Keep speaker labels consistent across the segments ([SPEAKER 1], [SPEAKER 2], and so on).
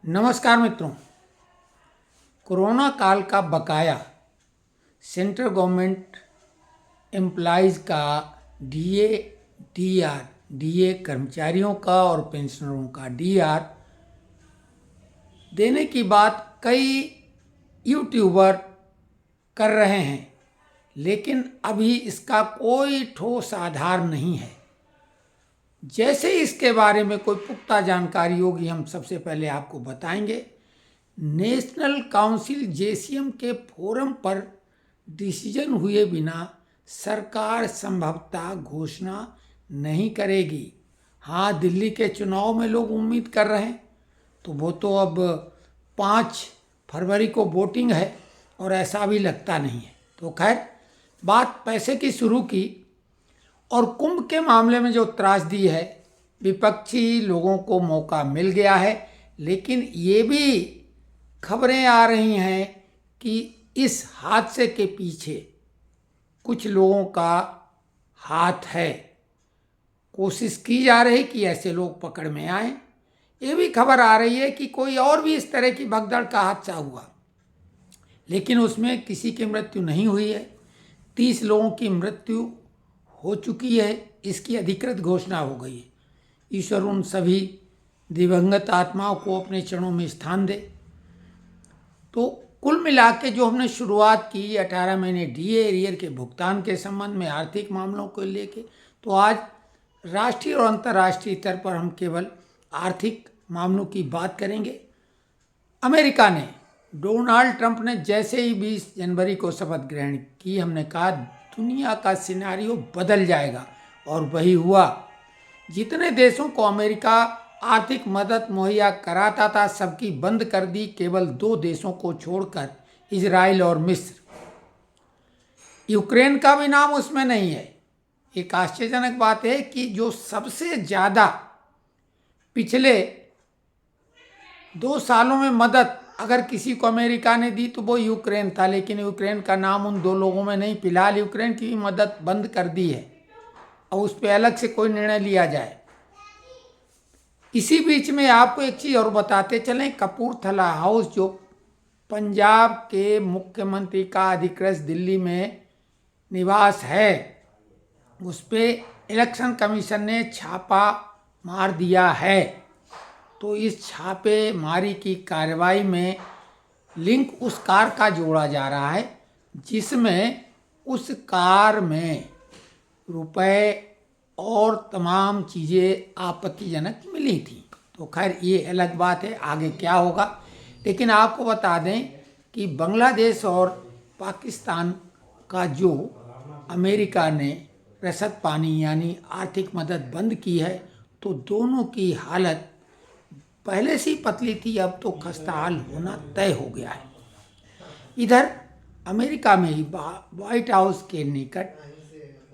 [SPEAKER 1] नमस्कार मित्रों। कोरोना काल का बकाया सेंट्रल गवर्नमेंट एम्प्लॉयज़ का डीए कर्मचारियों का और पेंशनरों का डीआर देने की बात कई यूट्यूबर कर रहे हैं, लेकिन अभी इसका कोई ठोस आधार नहीं है। जैसे ही इसके बारे में कोई पुख्ता जानकारी होगी हम सबसे पहले आपको बताएंगे। नेशनल काउंसिल जेसीएम के फोरम पर डिसीजन हुए बिना सरकार संभवतः घोषणा नहीं करेगी। हाँ, दिल्ली के चुनाव में लोग उम्मीद कर रहे हैं, तो वो तो अब 5 फरवरी को वोटिंग है और ऐसा भी लगता नहीं है। तो खैर, बात पैसे की शुरू की और कुंभ के मामले में जो त्रासदी है, विपक्षी लोगों को मौका मिल गया है, लेकिन ये भी खबरें आ रही हैं कि इस हादसे के पीछे कुछ लोगों का हाथ है। कोशिश की जा रही कि ऐसे लोग पकड़ में आए। ये भी खबर आ रही है कि कोई और भी इस तरह की भगदड़ का हादसा हुआ, लेकिन उसमें किसी की मृत्यु नहीं हुई है। 30 लोगों की मृत्यु हो चुकी है, इसकी अधिकृत घोषणा हो गई है। ईश्वर उन सभी दिवंगत आत्माओं को अपने चरणों में स्थान दे। तो कुल मिला के जो हमने शुरुआत की 18 महीने डीए एरियर के भुगतान के संबंध में आर्थिक मामलों को लेके, तो आज राष्ट्रीय और अंतर्राष्ट्रीय स्तर पर हम केवल आर्थिक मामलों की बात करेंगे। अमेरिका ने, डोनाल्ड ट्रंप ने जैसे ही 20 जनवरी को शपथ ग्रहण की, हमने कहा दुनिया का सिनारियो बदल जाएगा, और वही हुआ। जितने देशों को अमेरिका आर्थिक मदद मुहैया कराता था, सबकी बंद कर दी, केवल 2 देशों को छोड़कर, इजराइल और मिस्र। यूक्रेन का भी नाम उसमें नहीं है। एक आश्चर्यजनक बात है कि जो सबसे ज़्यादा पिछले 2 सालों में मदद अगर किसी को अमेरिका ने दी तो वो यूक्रेन था, लेकिन यूक्रेन का नाम उन 2 लोगों में नहीं। फिलहाल यूक्रेन की मदद बंद कर दी है और उस पर अलग से कोई निर्णय लिया जाए। इसी बीच में आपको एक चीज़ और बताते चलें, कपूरथला हाउस जो पंजाब के मुख्यमंत्री का अधिकृत दिल्ली में निवास है, उस पर इलेक्शन कमीशन ने छापा मार दिया है। तो इस छापेमारी की कार्रवाई में लिंक उस कार का जोड़ा जा रहा है जिसमें उस कार में रुपए और तमाम चीज़ें आपत्तिजनक मिली थी। तो खैर, ये अलग बात है, आगे क्या होगा। लेकिन आपको बता दें कि बांग्लादेश और पाकिस्तान का जो अमेरिका ने रसद पानी यानी आर्थिक मदद बंद की है, तो दोनों की हालत पहले से ही पतली थी, अब तो खस्ताहाल होना तय हो गया है। इधर अमेरिका में ही व्हाइट हाउस के निकट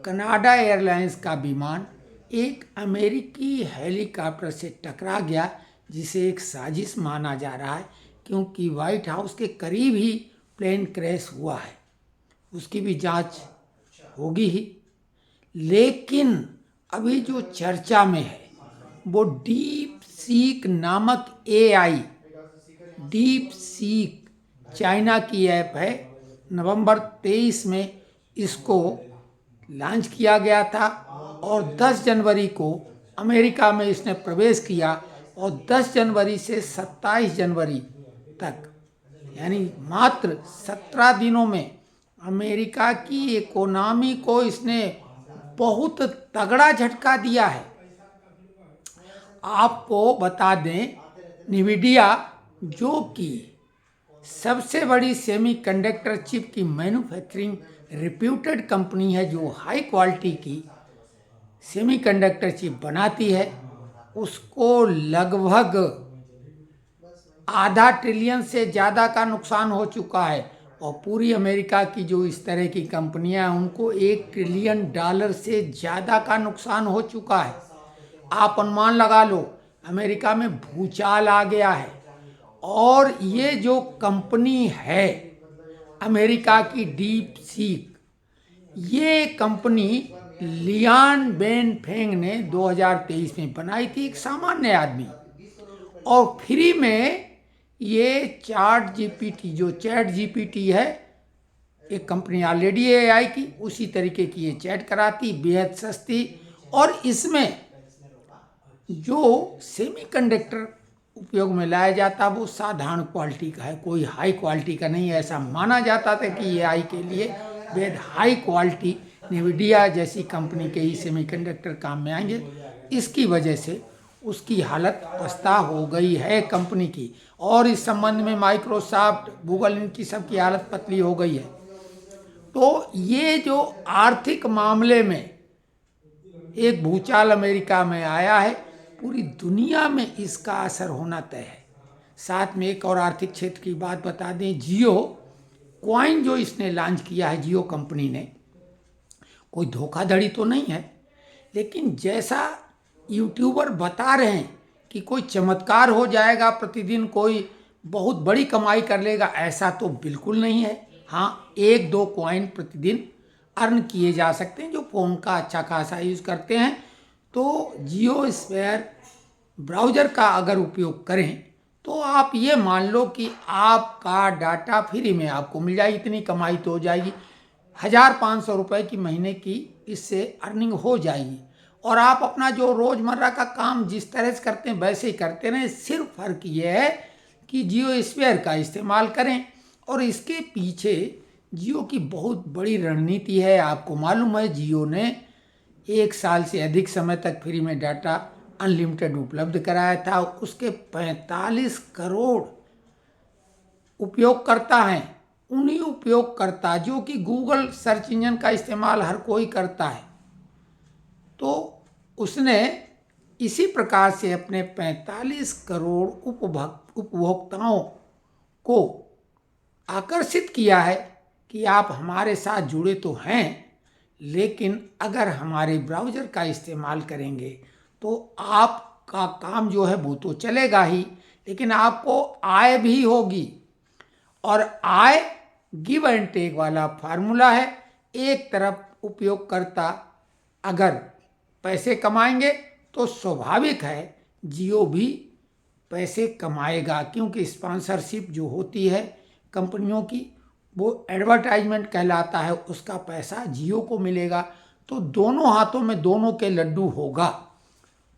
[SPEAKER 1] कनाडा एयरलाइंस का विमान एक अमेरिकी हेलीकॉप्टर से टकरा गया, जिसे एक साजिश माना जा रहा है, क्योंकि व्हाइट हाउस के करीब ही प्लेन क्रैश हुआ है। उसकी भी जांच होगी ही। लेकिन अभी जो चर्चा में है वो डीप सीक नामक एआई, डीप सीक चाइना की ऐप है। नवंबर 23 में इसको लॉन्च किया गया था और 10 जनवरी को अमेरिका में इसने प्रवेश किया, और 10 जनवरी से 27 जनवरी तक यानी मात्र 17 दिनों में अमेरिका की इकोनॉमी को इसने बहुत तगड़ा झटका दिया है। आपको बता दें, निविडिया जो कि सबसे बड़ी सेमीकंडक्टर चिप की मैन्युफैक्चरिंग रिप्यूटेड कंपनी है, जो हाई क्वालिटी की सेमीकंडक्टर चिप बनाती है, उसको लगभग आधा ट्रिलियन से ज़्यादा का नुकसान हो चुका है। और पूरी अमेरिका की जो इस तरह की कंपनियां हैं, उनको $1 ट्रिलियन से ज़्यादा का नुकसान हो चुका है। आप अनुमान लगा लो, अमेरिका में भूचाल आ गया है। और ये जो कंपनी है अमेरिका की डीप सीक, ये कंपनी लियान बेनफेंग ने 2023 में बनाई थी, एक सामान्य आदमी, और फ्री में ये चैट जीपीटी है, एक कंपनी ऑलरेडी है एआई की, उसी तरीके की ये चैट कराती, बेहद सस्ती। और इसमें जो सेमीकंडक्टर उपयोग में लाया जाता वो साधारण क्वालिटी का है, कोई हाई क्वालिटी का नहीं है। ऐसा माना जाता था कि एआई के लिए बेहद हाई क्वालिटी NVIDIA जैसी कंपनी के ही सेमीकंडक्टर काम में आएंगे। इसकी वजह से उसकी हालत पस्ता हो गई है कंपनी की, और इस संबंध में माइक्रोसॉफ्ट, गूगल, इनकी सबकी हालत पतली हो गई है। तो ये जो आर्थिक मामले में एक भूचाल अमेरिका में आया है, पूरी दुनिया में इसका असर होना तय है। साथ में एक और आर्थिक क्षेत्र की बात बता दें, जियो कॉइन जो इसने लॉन्च किया है, जियो कंपनी ने, कोई धोखाधड़ी तो नहीं है, लेकिन जैसा यूट्यूबर बता रहे हैं कि कोई चमत्कार हो जाएगा, प्रतिदिन कोई बहुत बड़ी कमाई कर लेगा, ऐसा तो बिल्कुल नहीं है। हाँ, 1-2 कॉइन प्रतिदिन अर्न किए जा सकते हैं जो फ़ोन का अच्छा खासा यूज़ करते हैं। तो जियो स्फीयर ब्राउज़र का अगर उपयोग करें तो आप ये मान लो कि आपका डाटा फ्री में आपको मिल जाएगी, इतनी कमाई तो हो जाएगी, 1500 रुपये की महीने की इससे अर्निंग हो जाएगी। और आप अपना जो रोज़मर्रा का काम जिस तरह से करते हैं वैसे ही करते रहें। सिर्फ फ़र्क ये है कि जियो स्फीयर का इस्तेमाल करें। और इसके पीछे जियो की बहुत बड़ी रणनीति है। आपको मालूम है, जियो ने 1 साल से अधिक समय तक फ्री में डाटा अनलिमिटेड उपलब्ध कराया था। उसके 45 करोड़ उपयोगकर्ता हैं। उन्हीं उपयोगकर्ता जो कि गूगल सर्च इंजन का इस्तेमाल हर कोई करता है, तो उसने इसी प्रकार से अपने 45 करोड़ उपभोक्ताओं को आकर्षित किया है कि आप हमारे साथ जुड़े तो हैं, लेकिन अगर हमारे ब्राउज़र का इस्तेमाल करेंगे तो आपका काम जो है वो तो चलेगा ही, लेकिन आपको आय भी होगी। और आय गिव एंड टेक वाला फार्मूला है। एक तरफ उपयोगकर्ता अगर पैसे कमाएंगे तो स्वाभाविक है जियो भी पैसे कमाएगा, क्योंकि स्पॉन्सरशिप जो होती है कंपनियों की वो एडवर्टाइजमेंट कहलाता है, उसका पैसा जियो को मिलेगा। तो दोनों हाथों में दोनों के लड्डू होगा।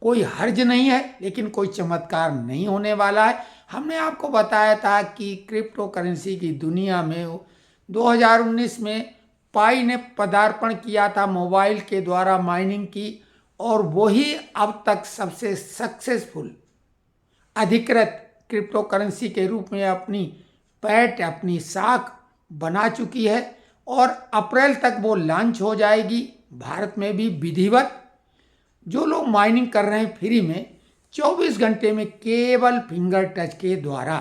[SPEAKER 1] कोई हर्ज नहीं है, लेकिन कोई चमत्कार नहीं होने वाला है। हमने आपको बताया था कि क्रिप्टो करेंसी की दुनिया में 2019 में पाई ने पदार्पण किया था मोबाइल के द्वारा माइनिंग की, और वही अब तक सबसे सक्सेसफुल अधिकृत क्रिप्टो करेंसी के रूप में अपनी साख बना चुकी है। और अप्रैल तक वो लॉन्च हो जाएगी भारत में भी विधिवत। जो लोग माइनिंग कर रहे हैं फ्री में, 24 घंटे में केवल फिंगर टच के द्वारा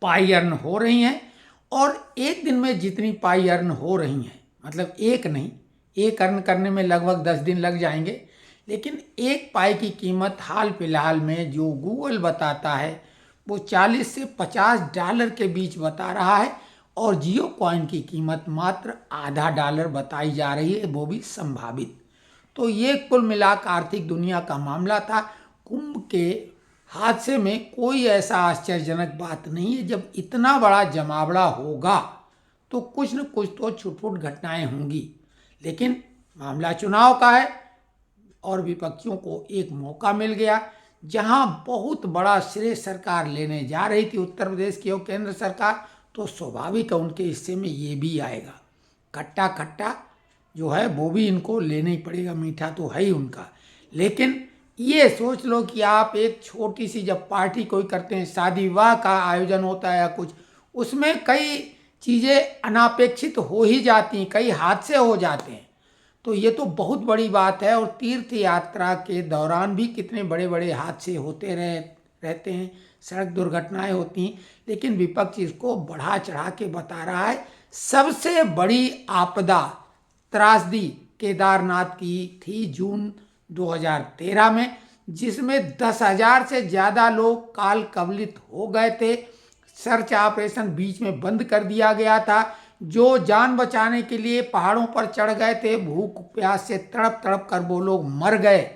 [SPEAKER 1] पाई अर्न हो रही हैं। और एक दिन में जितनी पाई अर्न हो रही हैं, मतलब एक नहीं, एक अर्न करने में लगभग 10 दिन लग जाएंगे, लेकिन एक पाई की कीमत हाल फिलहाल में जो गूगल बताता है वो $40 से $50 के बीच बता रहा है। और जियो कॉइन की कीमत मात्र $0.50 बताई जा रही है, वो भी संभावित। तो ये कुल मिलाकर आर्थिक दुनिया का मामला था। कुंभ के हादसे में कोई ऐसा आश्चर्यजनक बात नहीं है। जब इतना बड़ा जमावड़ा होगा तो कुछ न कुछ तो छुटपुट घटनाएं होंगी, लेकिन मामला चुनाव का है और विपक्षियों को एक मौका मिल गया। जहां बहुत बड़ा श्रेय सरकार लेने जा रही थी, उत्तर प्रदेश की और केंद्र सरकार, तो स्वाभाविक है उनके हिस्से में ये भी आएगा। खट्टा खट्टा जो है वो भी इनको लेना ही पड़ेगा, मीठा तो है ही उनका। लेकिन ये सोच लो कि आप एक छोटी सी जब पार्टी कोई करते हैं, शादी विवाह का आयोजन होता है या कुछ, उसमें कई चीज़ें अनापेक्षित हो ही जाती हैं, कई हादसे हो जाते हैं। तो ये तो बहुत बड़ी बात है। और तीर्थ यात्रा के दौरान भी कितने बड़े बड़े हादसे होते रहते हैं, सड़क दुर्घटनाएं होती हैं, लेकिन विपक्ष इसको बढ़ा चढ़ा के बता रहा है। सबसे बड़ी आपदा त्रासदी केदारनाथ की थी जून 2013 में, जिसमें 10,000 से ज़्यादा लोग काल कवलित हो गए थे। सर्च ऑपरेशन बीच में बंद कर दिया गया था। जो जान बचाने के लिए पहाड़ों पर चढ़ गए थे, भूख प्यास से तड़प तड़प कर वो लोग मर गए।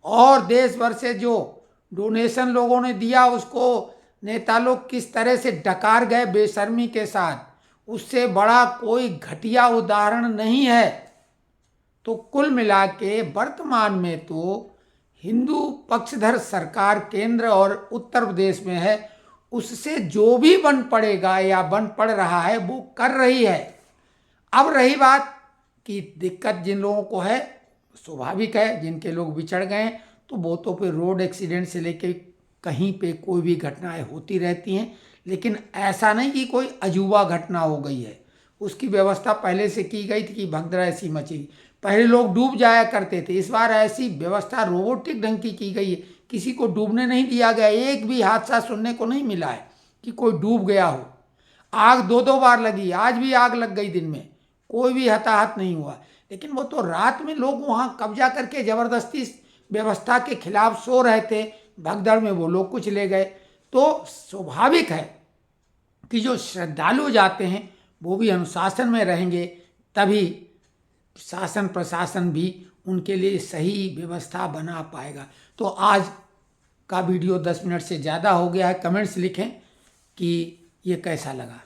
[SPEAKER 1] और देश भर से जो डोनेशन लोगों ने दिया उसको नेता लोग किस तरह से डकार गए बेशर्मी के साथ, उससे बड़ा कोई घटिया उदाहरण नहीं है। तो कुल मिला के वर्तमान में तो हिंदू पक्षधर सरकार केंद्र और उत्तर प्रदेश में है, उससे जो भी बन पड़ेगा या बन पड़ रहा है वो कर रही है। अब रही बात कि दिक्कत जिन लोगों को है, स्वाभाविक है, जिनके लोग बिछड़ गए हैं, तो वो तो फिर रोड एक्सीडेंट से लेके कहीं पे कोई भी घटनाएं होती रहती हैं, लेकिन ऐसा नहीं कि कोई अजूबा घटना हो गई है। उसकी व्यवस्था पहले से की गई थी कि भगदड़ ऐसी मची। पहले लोग डूब जाया करते थे, इस बार ऐसी व्यवस्था रोबोटिक ढंग की गई है, किसी को डूबने नहीं दिया गया। एक भी हादसा सुनने को नहीं मिला है कि कोई डूब गया हो। आग दो दो बार लगी, आज भी आग लग गई दिन में, कोई भी हताहत नहीं हुआ। लेकिन वो तो रात में लोग वहां कब्जा करके जबरदस्ती व्यवस्था के खिलाफ सो रहे थे, भगदड़ में वो लोग कुछ ले गए। तो स्वाभाविक है कि जो श्रद्धालु जाते हैं वो भी अनुशासन में रहेंगे, तभी शासन प्रशासन भी उनके लिए सही व्यवस्था बना पाएगा। तो आज का वीडियो 10 मिनट से ज़्यादा हो गया है। कमेंट्स लिखें कि ये कैसा लगा।